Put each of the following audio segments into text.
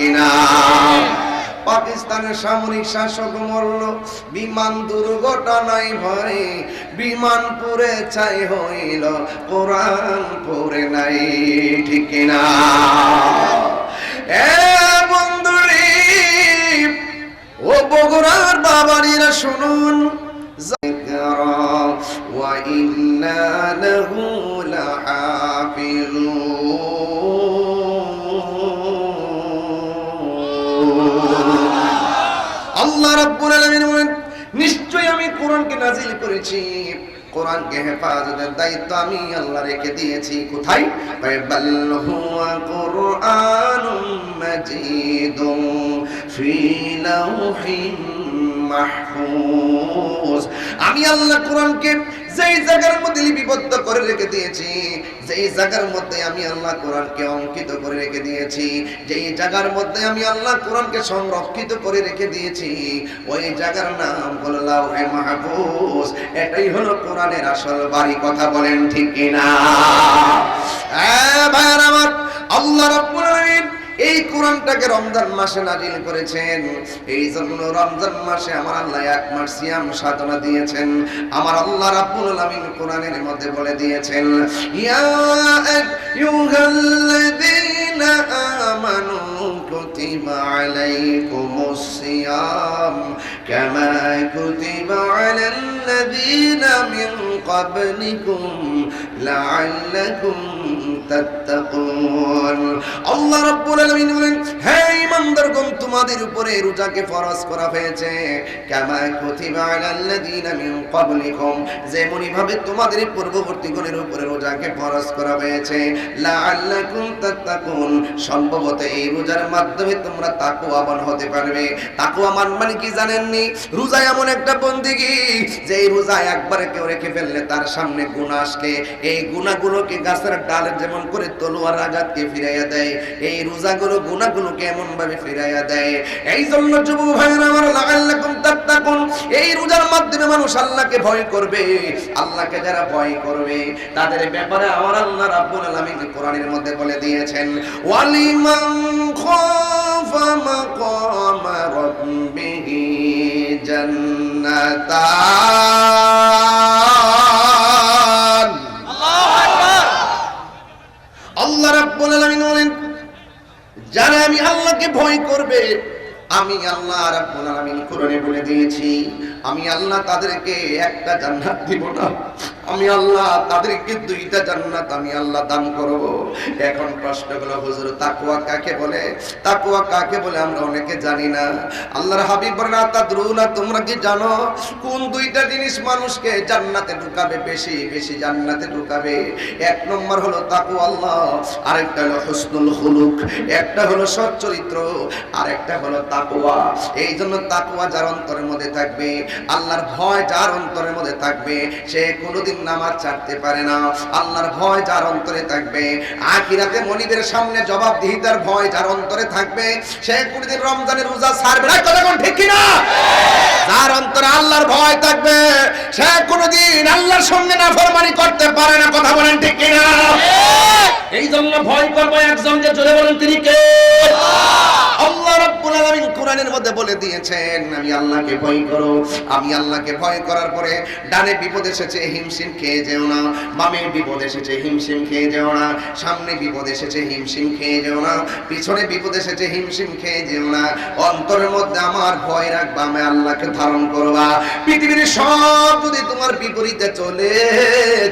কিনা? পাকিস্তানের সামরিক শাসক মরল বিমান দুর্ঘটনায় ভয়ে, বিমান পুড়ে ছাই হইল, কোরআন পড়ে নাই, ঠিক কিনা? এ বন্ধুরে, ও বগুড়ার বাবারিরা শুনুন, ওয়া ইন্না লাহু লাহাফিজুন। আল্লাহ রাব্বুল আলামিন বলেন, নিশ্চয়ই আমি কোরআনকে নাজিল করেছি, কোরআনকে হেফাজতের দায়িত্ব আমি আল্লাহ রেখে দিয়েছি। কোথায়? বাল হুয়া কুরআনুম মাজিদুন ফি লাউহিন মাহফুজ। আমি আল্লাহ কোরআনকে যেই জায়গার মধ্যে লিপিবদ্ধ করে রেখে দিয়েছি, যেই জায়গার মধ্যে আমি আল্লাহ কোরআনকে অঙ্কিত করে রেখে দিয়েছি, যেই জায়গার মধ্যে আমি আল্লাহ কোরআনকে সংরক্ষিত করে রেখে দিয়েছি, ওই জায়গার নাম হলো লাউহে মাহফুজ। এটাই হলো কোরআনের আসল বাড়ি। কথা বলেন ঠিক কিনা? ভাইরা আমার, আল্লাহ রাব্বুল আলামিন এই কোরআনটাকে রমজান মাসে নাজিল করেছেন। এই জন্য রমজান মাসে আমার আল্লাহ এক মাস সিয়াম সাধনা দিয়েছেন। আমার আল্লাহ রাব্বুল আলামিন কোরআনের মধ্যে বলে দিয়েছেন, ইয়া আইয়ুহাল্লাযীনা আমানু কুতিবা আলাইকুমুস সিয়াম কামা কুতিবা আলাল্লাযীনা মিন ক্বাবলিকুম লাআল্লাকুম তাত্তাকুন। আল্লাহ রাব্বুল আলামিন বলেন, হে ঈমানদারগণ, তোমাদের উপরে রোজাকে ফরজ করা হয়েছে কামা কুতিবা আলাল্লাযীনা মিন ক্বাবলিকুম, যেমনি ভাবে তোমাদের পূর্ববর্তীগণের উপরে রোজাকে ফরজ করা হয়েছে, লাআল্লাকুম তাত্তাকুন, সম্ভবত এই রোজার মাধ্যমে তোমরা তাকওয়াবান হতে পারবে। তাকওয়াবান মানে কি জানেননি? রোজা এমন একটা বন্দেগী, যে এই রোজা একবার কেউ রেখে ফেললে তার সামনে গুনাহ আসলে এই গুনাহগুলোকে গাছের ডালে যেমন করে তলোয়ার আঘাতকে ফিরাইয়া দেয়, এই রোজাগুলো গুনাহগুলোকে এমন ভাবে ফিরাইয়া দেয়। এই জন্য যুবক ভাইরা আমার, লাআল্লাকুম তাত্তাকুন, এই রোজার মাধ্যমে মানুষ আল্লাহকে ভয় করবে। আল্লাহকে যারা ভয় করবে তাদের ব্যাপারে আমার আল্লাহ রাব্বুল আলামিন কোরআনের মধ্যে বলে দিয়েছেন, ওয়ালিমান খাফা মাকামা রাব্বিহি জান্নাতান। আল্লাহ রাব্বুল আলামিন বলেন, যারা আমি আল্লাহকে ভয় করবে, আমি আল্লাহ রাব্বুল আলামিন কোরআনে বলে দিয়েছি, আমি আল্লাহ তাদেরকে একটা জান্নাত দিব না, আমি আল্লাহ তাদেরকে দুইটা জান্নাত আমি আল্লাহ দান করব। এখন প্রশ্ন হলো, হুজুর তাকওয়া কাকে বলে? তাকওয়া কাকে বলে আমরা অনেকে জানি না। আল্লাহর হাবিব বলেন, তাদরুনা, তোমরা কি জানো কোন দুইটা জিনিস মানুষকে জান্নাতে ঢুকাবে, বেশি বেশি জান্নাতে ঢুকাবে? এক নম্বর হলো তাকওয়া আল্লাহ, আরেকটা হলো হুসনুল খুলুক, একটা হলো সৎ চরিত্র, আরেকটা হলো তাকওয়া। এই জন্য তাকওয়া যার অন্তরের মধ্যে থাকবে, আল্লাহর ভয় যার অন্তরের মধ্যে থাকবে, সে কোনোদিন নামাজ ছাড়তে পারে না। আল্লাহর ভয় যার অন্তরে থাকবে, আখিরাতে মনিবের সামনে জবাবদিহিতার ভয় যার অন্তরে থাকবে, সে কোনোদিন রমজানের রোজা ছাড়বে না। কথা কোন ঠিক কিনা? যার অন্তরে আল্লাহর ভয় থাকবে, সে কোনোদিন আল্লাহর সঙ্গে নাফরমানি করতে পারে না। কথা বলেন ঠিক কিনা? এই জন্য ভয় করবো একজনকে, জোরে বলেন তিনি কে? আল্লাহ রাব্বুল আলামিন কোরআনের মধ্যে বলে দিয়েছেন, আমি আল্লাহকে ভয় করো। আমি আল্লাহকে ভয় করার পরে ডানে বিপদ এসেছে হিমশিম খেয়ে যেও না, বামে বিপদ এসেছে হিমশিম খেয়ে যেও না, সামনে বিপদ এসেছে হিমশিম খেয়ে যেও না, পিছনে বিপদ এসেছে হিমশিম খেয়ে যেও না। অন্তরের মধ্যে আমার ভয় রাখবা, আমি আল্লাহকে ধারণ করবা। পৃথিবীর সব যদি তোমার বিপরীতে চলে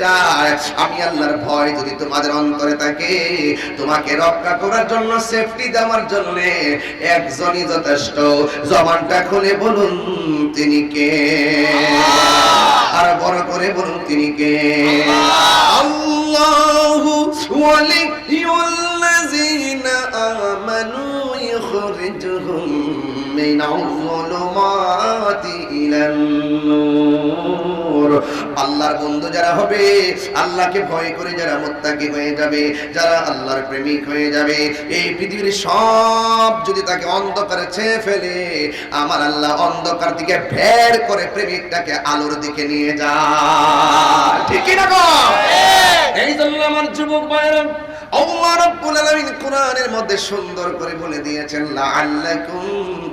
যায়, আমি আল্লাহর ভয় যদি তোমাদের অন্তরে থাকে, তোমাকে রক্ষা করার জন্য, সেফটি দেওয়ার জন্য একজনই যথেষ্ট। জবানটা খুলে বলুন তিনি কে? আর বড় করে বলুন তিনি কে? আল্লাহু ওয়ালিয়ুল্লাযীনা আমানু ইখরিজুহুম মিনাল যুলুমাতি ইলান নূর। আল্লাহর বন্ধু যারা হবে, আল্লাহকে ভয় করে যারা মুত্তাকি হয়ে যাবে, যারা আল্লাহর প্রেমিক হয়ে যাবে, এই পৃথিবীর সব যদি তাকে অন্ধকারে ছেয়ে ফেলে, আমার আল্লাহ অন্ধকার দিকে বের করে প্রেমিকটাকে আলোর দিকে নিয়ে যায়। ঠিক কি না গো? এই জন্য আমার যুবক ভাইরা, আল্লাহ রাব্বুল আলামিন কোরআনের মধ্যে সুন্দর করে বলে দিয়েছেন লাআল্লাকুম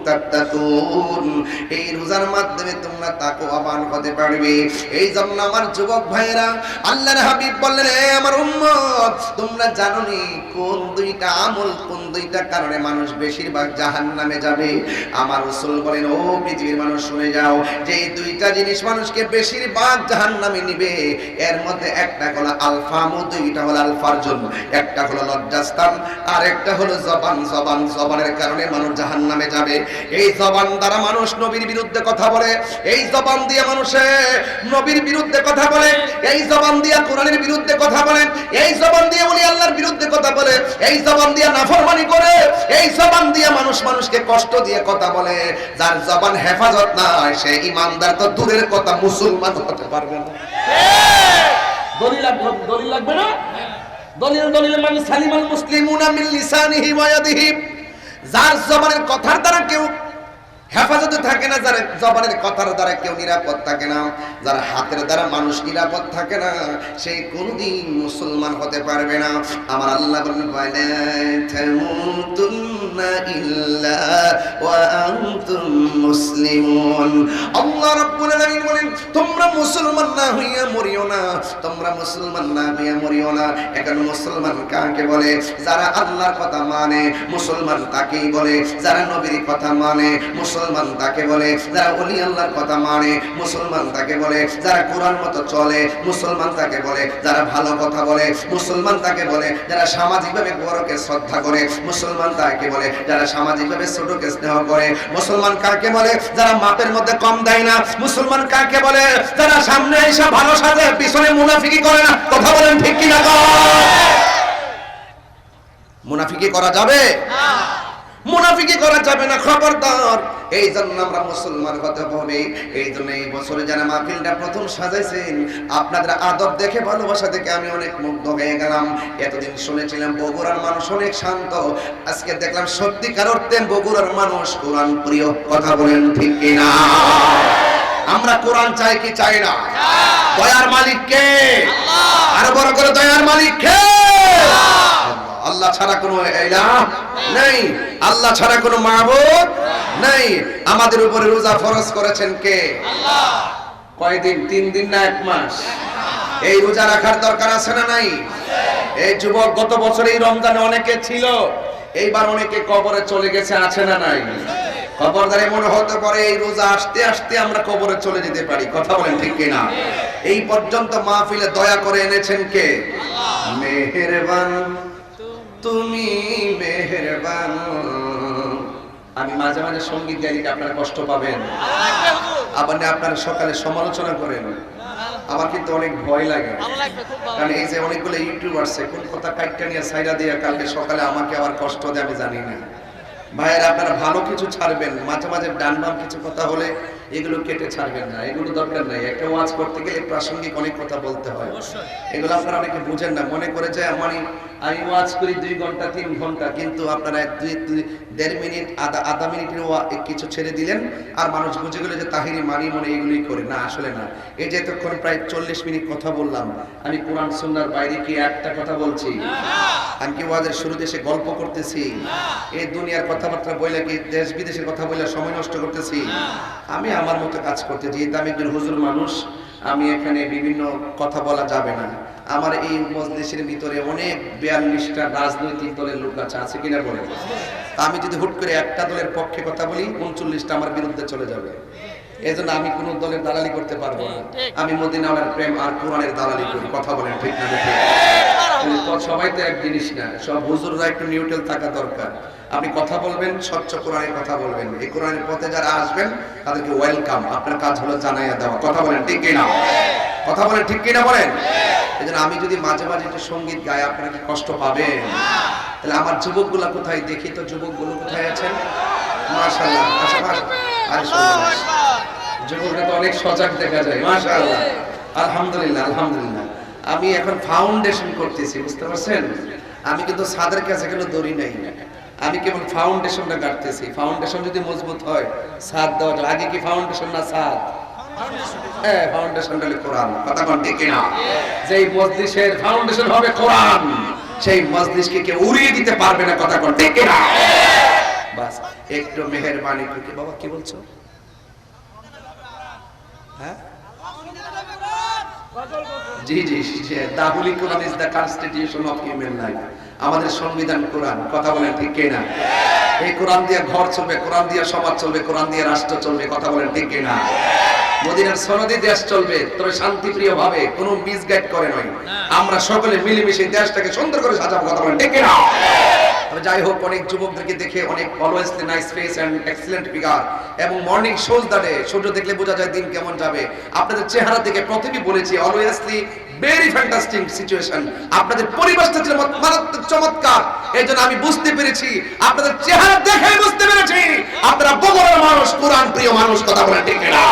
তাত্তাকুন, এই রোজার মাধ্যমে তোমরা তাকওয়াবান হতে পারবে। এই জন্য আমার যুবক ভাইরা, আল্লাহর হাবিব বললেন, হে আমার উম্মত, তোমরা জানো নি কোন দুইটা আমল, কোন দুইটা কারণে মানুষ বেশিরভাগ জাহান্নামে যাবে? আমার রাসূল বলেন, ও পৃথিবীর মানুষ শুনে যাও, যে এই দুইটা জিনিস মানুষকে বেশিরভাগ জাহান্নামে নিবে, এর মধ্যে একটা হলো আলফামু, দুইটা হলো আলফারজুন, একটা হলো লজ্জাস্থান আর একটা হলো জবান। জবানের কারণে মানুষ জাহান্নামে যাবে। এই জবান দ্বারা মানুষ নবীর বিরুদ্ধে কথা বলে, এই জবান দিয়ে মানুষে নবীর বিরুদ্ধে কথা বলে, এই জবান দিয়ে কোরআনের বিরুদ্ধে কথা বলে, এই জবান দিয়ে ওলি আল্লাহর বিরুদ্ধে কথা বলে, এই জবান দিয়ে নাফরমানি করে, এই জবান দিয়ে মানুষকে কষ্ট দিয়ে কথা বলে। যার জবান হেফাজত নাই, সে ইমানদার তো দূরের কথা, মুসলমান হতে পারবে না। দলিল লাগবে না? দলিল মানে সালিমাল মুসলিমুনা মিন লিসানিহি ওয়া ইয়াদিহি, যার জবানের কথার দ্বারা কেউ হেফাজতে থাকে না, যার জবানের কথার দ্বারা কেউ নিরাপদ থাকে না, যার হাতের দ্বারা মানুষ নিরাপদ থাকে না, সে কোনদিন মুসলমান হতে পারবে না। আমার আল্লাহ বলেন, ওয়ালা তামুতুন্না ইল্লা ওয়া আনতুম মুসলিমুন। আল্লাহ রাব্বুল আলামিন বলেন, তোমরা মুসলমান না হইয়া মরিও না, তোমরা মুসলমান না হইয়া মরিও না। এখন মুসলমান কাকে বলে? যারা আল্লাহর কথা মানে, মুসলমান তাকেই বলে। যারা নবীর কথা মানে, মুসলমান তাকে বলে। যারা ওলি আল্লাহর কথা মানে, মুসলমান তাকে বলে। যারা কোরআন মতো চলে, মুসলমান তাকে বলে। যারা ভালো কথা বলে, মুসলমান তাকে বলে। যারা সামাজিকভাবে বড়কে শ্রদ্ধা করে, মুসলমান তাকে বলে। যারা সামাজিকভাবে ছোটকে স্নেহ করে, মুসলমান কাকে বলে? যারা মাপের মধ্যে কম দেয় না, মুসলমান কাকে বলে? যারা সামনে এসে ভালো সাজে, পিছনে মুনাফিকি করে না। কথা বলেন ঠিক কি না? মুনাফিকি করা যাবে না, মুনাফিকি করা যাবে না, খবরদার। এই জন্য আমরা মুসলমান হতে হবে। এই জন্য এই বছরে যারা মাহফিলটা প্রথম সাজাইছেন, আপনাদের আদব দেখে, ভালোবাসা দেখে আমি অনেক মুগ্ধ হয়ে গেলাম। এতদিন শুনেছিলাম বগুড়ার মানুষ অনেক শান্ত, আজকে দেখলাম সত্যিকার অর্থে বগুড়ার মানুষ কোরআন প্রিয়। কথা বলেন ঠিক কিনা? আমরা কোরআন চাই কি চাই না? দয়ার মালিক কে? আরো বড় করে, দয়ার মালিক কে? আল্লাহ ছাড়া কোনো ইলাহ নেই, আল্লাহ ছাড়া কোনো মাবুদ নেই। আমাদের উপরে রোজা ফরজ করেছেন কে? আল্লাহ। কয়দিন? 3 দিন না 1 মাস? এই রোজা রাখার দরকার আছে না নাই? এই যুবক, গত বছর এই রমজানে অনেকে ছিল, এইবার অনেকে কবরে চলে গেছে, আছে না নাই? খবরদারে মনে হতে পারে এই রোজা আসতে আসতে আমরা কবরে চলে যেতে পারি। কথা বলেন ঠিক কিনা? এই পর্যন্ত মাহফিলে দয়া করে এনেছেন কে? আল্লাহ। মেহেরবান তুমি, মেহেরবান। আমি মাঝে মাঝে সঙ্গীত গাইলে আপনারা কষ্ট পাবেন, আবার আপনারা সকালে সমালোচনা করেন, আমার কিন্তু অনেক ভয় লাগে। কারণ এই যে অনেকগুলো ইউটিউবার আছে, কোন কথা কাইটটা নিয়ে সাইরা দিয়ে কালকে সকালে আমাকে আবার কষ্ট দেয়, আমি জানি না। ভাইয়েরা, আপনারা ভালো কিছু ছাড়বেন, মাঝে মাঝে ডান বাম কিছু কথা হলে এগুলো কেটে ছাড়বেন না, এগুলো দরকার নাই। একটা ওয়াজ করতে গেলে প্রাসঙ্গিক অনেক কথা বলতে হয়, এগুলো আপনারা অনেকে বুঝেন না। মনে করে যে আমি ওয়াজ করি 2 ঘন্টা 3 ঘন্টা, কিন্তু আপনারা 1-1.5 মিনিট আধা মিনিটের কিছু ছেড়ে দিলেন, আর মানুষ বুঝে গেল যে তাহিরি মানি মনে এগুলোই করে। না, আসলে না। এই যে এতক্ষণ প্রায় 40 মিনিট কথা বললাম, আমি কোরআন সুন্নাহর বাইরে কি একটা কথা বলছি? আমি কি ওয়াজের শুরুতে এসে গল্প করতেছি? এই দুনিয়ার কথাবার্তা বইলে কি দেশ বিদেশের কথা বইলে সময় নষ্ট করতেছি? আমি আমার মতো কাজ করতে, যেহেতু আমি একজন হুজুর মানুষ, আমি এখানে বিভিন্ন কথা বলা যাবে না। আমার এই মজলিসের ভিতরে অনেক 42টা রাজনৈতিক দলের লোক আছে কিনা বলে, আমি যদি হুট করে একটা দলের পক্ষে কথা বলি, 39টা আমার বিরুদ্ধে চলে যাবে। এজন্য আমি কোন দলের দালালি করতে পারবো না। আমি মদিনাওয়ালার প্রেম আর কোরআনের দালালি করি। কথা বলেন ঠিক না? সবাই তো এক জিনিস না, সব হুজুররা একটু নিউট্রাল থাকা দরকার। আপনি কথা বলবেন, স্বচ্ছ কোরআনের কথা বলবেন। এই কোরআনের পথে যারা আসবেন তাদেরকে ওয়েলকাম। আপনার কাজ হলো জানাইয়া দেওয়া। কথা বলেন ঠিক কিনা? কথা বলেন ঠিক কিনা বলেন? এজন্য আমি যদি মাঝে মাঝে একটু সঙ্গীত গাই, আপনারা কি কষ্ট পাবেন? তাহলে আমার যুবকগুলা কোথায়? দেখি তো যুবকগুলো কোথায় আছেন? মাশাআল্লাহ, যুবকরা তো অনেক সজাগ দেখা যায়। মাশাআল্লাহ, আলহামদুলিল্লাহ, আলহামদুলিল্লাহ। আমি এখন ফাউন্ডেশন করতেছি, বুঝতে পারছেন? আমি কিন্তু ছাদের কাছে গেলে দড়ি নাই, আমি কেবল ফাউন্ডেশনটা গাড়তেছি। ফাউন্ডেশন যদি মজবুত হয়, ছাদ দেওয়া যায়। আগে কি ফাউন্ডেশন না ছাদ? হ্যাঁ, ফাউন্ডেশনটা হলো কোরআন। কথা বলেন ঠিক কিনা? যে এই মজলিসের ফাউন্ডেশন হবে কোরআন, সেই মজলিসকে কেউ উড়িয়ে দিতে পারবে না, কথা কোন ঠিক না? বাস একটু মেহেরবানি করে। বাবা কি বলছো? হ্যাঁ জি জি, the holy Quran is the constitution of human life. আমাদের সংবিধান কোরআন, কথা বলেন ঠিক কিনা? এই কোরআন দিয়ে ঘর চলবে, কোরআন দিয়ে সমাজ চলবে, কোরআন দিয়ে রাষ্ট্র চলবে, কথা বলেন ঠিক কিনা? মদিনার সনদে দেশ চলবে, তবে শান্তিপ্রিয় ভাবে, কোনো মিসগাইড করে নয়। আমরা সকলে মিলেমিশে দেশটাকে সুন্দর করে সাজাবো, কথা বলেন ঠিক কিনা? তবে যাই হোক, অনেক যুবকদেরকে দেখে অনেক always nice face and excellent figure, এবং মর্নিং শোজ দাঁড়ে সূর্য দেখলে বোঝা যায় দিন কেমন যাবে। আপনাদের চেহারা দেখে প্রথমেই বলেছি অলওয়েজলি ভেরি ফ্যান্টাস্টিক সিচুয়েশন। আপনাদের পরিবেশটা ছিল মারাত্মক চমৎকার, এই জন্য আমি বুঝতে পেরেছি, আপনাদের চেহারা দেখেই বুঝতে পেরেছি আপনারা বগুড়ার মানুষ, কোরআন প্রিয় মানুষ, কথা বলেন ঠিক কিনা?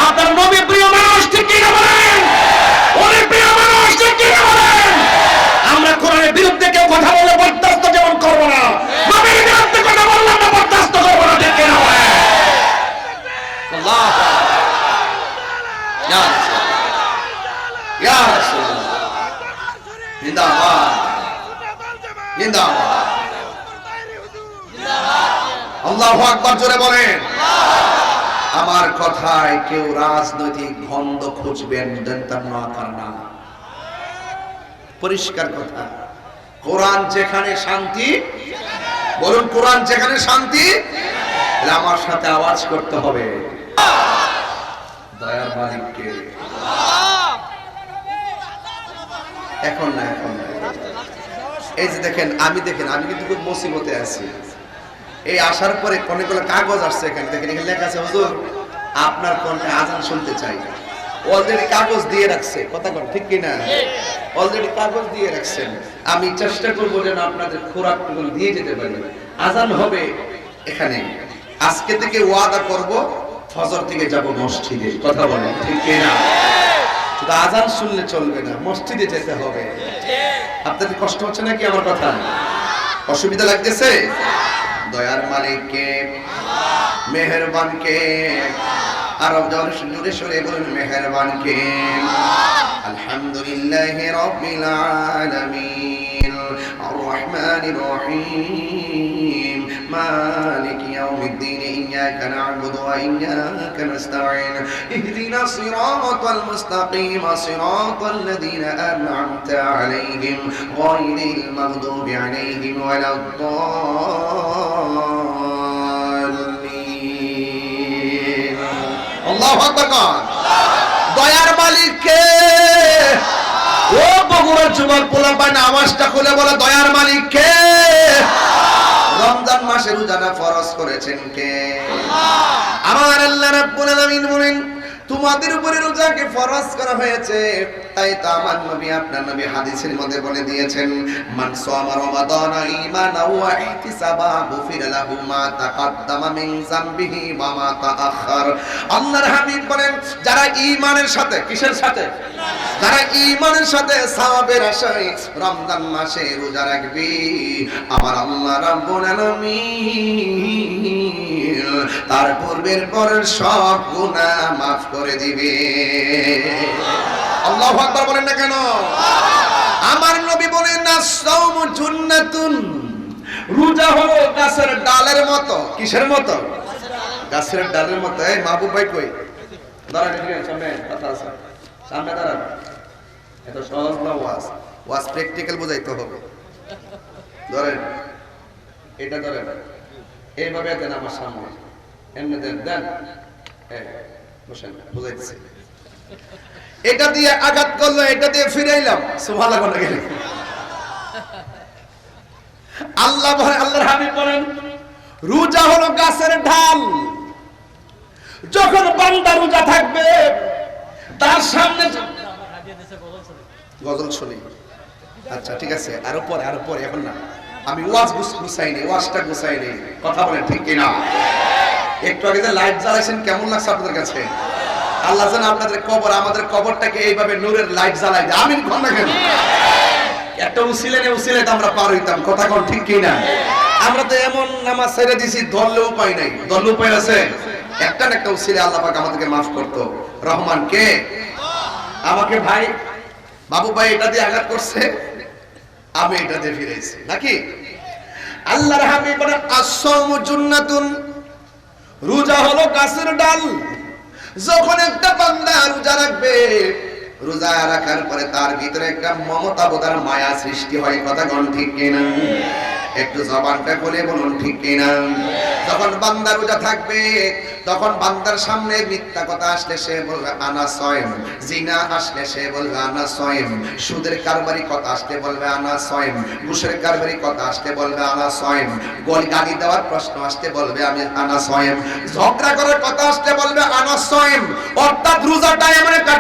আপনার নবী প্রিয় মানুষ, ঠিক কিনা বলেন? ওলি প্রিয় মানুষ, ঠিক কিনা বলেন? আমরা কোরআনের বিরুদ্ধে কেউ কথা বলে বরদাস্ত যেমন করব না, নবীর বিরুদ্ধে কথা বললে আমরা বরদাস্ত করব না, ঠিক কিনা বলেন? আল্লাহ ইয়া ইয়া রাসূলুল্লাহ, জিন্দাবাদ জিন্দাবাদ, আল্লাহু আকবার, জোরে বলেন। আমার কথায় কেউ রাজনৈতিক গন্ধ খুঁজবেন না, কারণ পরিষ্কার কথা, কোরআন যেখানে শান্তি, বলুন কোরআন যেখানে শান্তি, আমার সাথে আওয়াজ করতে হবে দয়ার মালিককে। এখন না, এখন না। এই যে দেখেন, আমি কিন্তু খুব মুসিবতে আছি। এই আসার পরে অনেকগুলো কাগজ আসছে, এখানে দেখেন, এখানে লেখা আছে হুজুর আপনার কণ্ঠে আজান শুনতে চাই। অলরেডি কাগজ দিয়ে রাখছে, কথা বল ঠিক কিনা? অলরেডি কাগজ দিয়ে রাখছেন। আমি চেষ্টা করবো যেন আপনাদের খোরাকটুকু দিয়ে যেতে পারি। আজান হবে এখানে, আজকে থেকে ওয়াদা করব ফজর থেকে যাব মসজিদে, কথা বলেন ঠিক কিনা? শুধু আজান শুনলে চলবে না, মসজিদে যেতে হবে। আপনাদের কষ্ট হচ্ছে নাকি আমার কথা? অসুবিধা লাগতেছে? দয়ার মালিককে, মেহেরবানকে, আর জোরে সরে বলুন মেহেরবানকে। আলহামদুলিল্লাহি রাব্বিল আলামিন আর রহমানির রহিম মালিকি ইয়াউমিদ্দিন ইয়াকা না'বুদু ওয়া ইয়াকা নাস্তাঈন ইহদিনাস সিরাতাল মুস্তাকিম সিরাতাল লাযীনা আন'আমতা আলাইহিম গায়রিল মাগদুবি আলাইহিম ওয়ালাদ-দাল্লিন। আল্লাহু আকবার। দয়ার মালিককে, ও বগুড়ার যুবক পোলাপান আওয়াজটা খুলে বলে দয়ার মালিককে। রমজান মাসে রোজা ফরজ করেছেন কে? আমার আল্লাহ রাব্বুল আলামিন বলেন তোমাদের উপরে রোজাকে ফরজ করা হয়েছে। তাই তো আমার নবী, আপনার নবী হাদিসের মধ্যে বলে দিয়েছেন, মান সামা রমাদানা ঈমানাও ওয়া ইহতিসাবা গুফিরা লাহু মা তাকাদ্দামা মিন যামবিহি ওয়া মা তাআখার। আল্লাহর হাবিব বলেন, যারা ঈমানের সাথে, কিসের সাথে? যারা ঈমানের সাথে সওয়াবের আশায় রমজান মাসে রোজা রাখবে, আমার আল্লাহ রাব্বুল আলামিন তার পূর্বের পরের সব গুনাহ মাফ করে দিবে। আল্লাহু আকবার বলেন না কেন? আমার নবী বলেন, আস-সাওমু জুন্নাতুন, রোজা হলো গাছের ডালের মতো। কিসের মতো? গাছের ডালের মতো। এই মাহবুব ভাই কই? দাঁড়ান এখানে, সামনে কথা আছে, সামনে দাঁড়ান। এত সহজ না ওয়াজ, ওয়াজ প্র্যাকটিক্যাল বোঝাইতে হবে। ধরেন এটা, ধরেন এইভাবে দেন আমার সামনে, এমনি দেন, দেন বসেন, বুঝাইতেছি। এটা দিয়ে আঘাত করলো, এটা দিয়ে ফিরাইলাম, সুবহানাল্লাহ বলে গেল। আল্লাহ বলেন, আল্লাহর হাবিব বলেন, রোজা হলো গাছের ঢাল। যখন বান্দা রোজা থাকবে, তার সামনে গজল শুনি। আচ্ছা ঠিক আছে, আরো পরে, এখন না। আমি ওয়াজ গুছাইনি, ওয়াজটা গুছাইনি, কথা বলেন ঠিক কিনা? একটু আগে যে লাইট জ্বালাইছেন, কেমন লাগছে আপনাদের কাছে? আল্লাহ যেন আপনাদের কবর, আমাদের কবরটাকে এইভাবে নূরের লাইট জ্বালাই দেয়। আমিন কোন না কেন? একটা উসিলে আমরা পার হইতাম, কথা কোন ঠিক কিনা? আমরা তো এমন নামাজ ছেড়ে দিছি, ধরলে উপায় নাই। ধরলে উপায় আছে? একটা না একটা উসিলে আল্লাহ পাক আমাদেরকে মাফ করতো। রহমান কে? আমাকে ভাই, বাবু ভাই এটা দিয়ে আঘাত করছে, আমি এটাতে ফিরেছি নাকি? আল্লাহর হাবিব বলেন আস-সাওমু জুন্নাতুন, রোজা হলো গাছের ডাল। যখন একটা বান্দা রোজা রাখবে, রোজা রাখার পরে তার ভিতরে একটা মমতা বোধার মায়া সৃষ্টি হয়। কথা কোন ঠিক কিনা? একটু জবানটা খুলে বলুন ঠিক কিনা? যখন বান্দা রোজা থাকবে, তখন বান্দার সামনে মিথ্যা কথা আসলে সে বলবে আনা সয়ম, জিনা আসলে সে বলবে আনা সয়ম, সুদের কারবারি কথা আসলে বলবে আনা সয়ম, ঘুষের কারবারি কথা আসলে বলবে আনা সয়ম, গালি দেওয়ার প্রশ্ন আসলে বলবে আমি আনা সয়ম, ঝগড়া করার কথা আসলে বলবে আনা সয়ম। অর্থাৎ রোজাটা এমন একটা